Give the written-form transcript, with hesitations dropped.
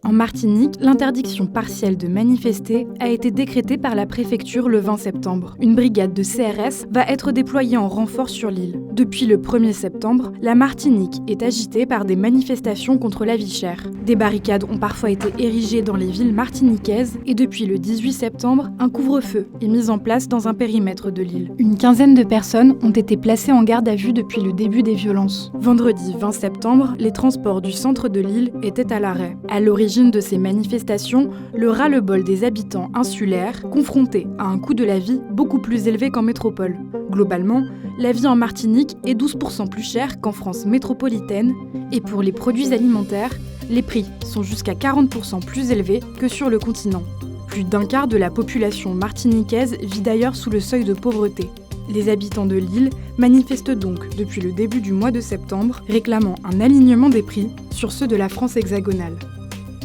En Martinique, l'interdiction partielle de manifester a été décrétée par la préfecture le 20 septembre. Une brigade de CRS va être déployée en renfort sur l'île. Depuis le 1er septembre, la Martinique est agitée par des manifestations contre la vie chère. Des barricades ont parfois été érigées dans les villes martiniquaises et depuis le 18 septembre, un couvre-feu est mis en place dans un périmètre de l'île. Une quinzaine de personnes ont été placées en garde à vue depuis le début des violences. Vendredi 20 septembre, les transports du centre de l'île étaient à l'arrêt. À l'origine de ces manifestations, le ras-le-bol des habitants insulaires, confrontés à un coût de la vie beaucoup plus élevé qu'en métropole. Globalement, la vie en Martinique est 12% plus chère qu'en France métropolitaine, et pour les produits alimentaires, les prix sont jusqu'à 40% plus élevés que sur le continent. Plus d'un quart de la population martiniquaise vit d'ailleurs sous le seuil de pauvreté. Les habitants de l'île manifestent donc depuis le début du mois de septembre, réclamant un alignement des prix sur ceux de la France hexagonale.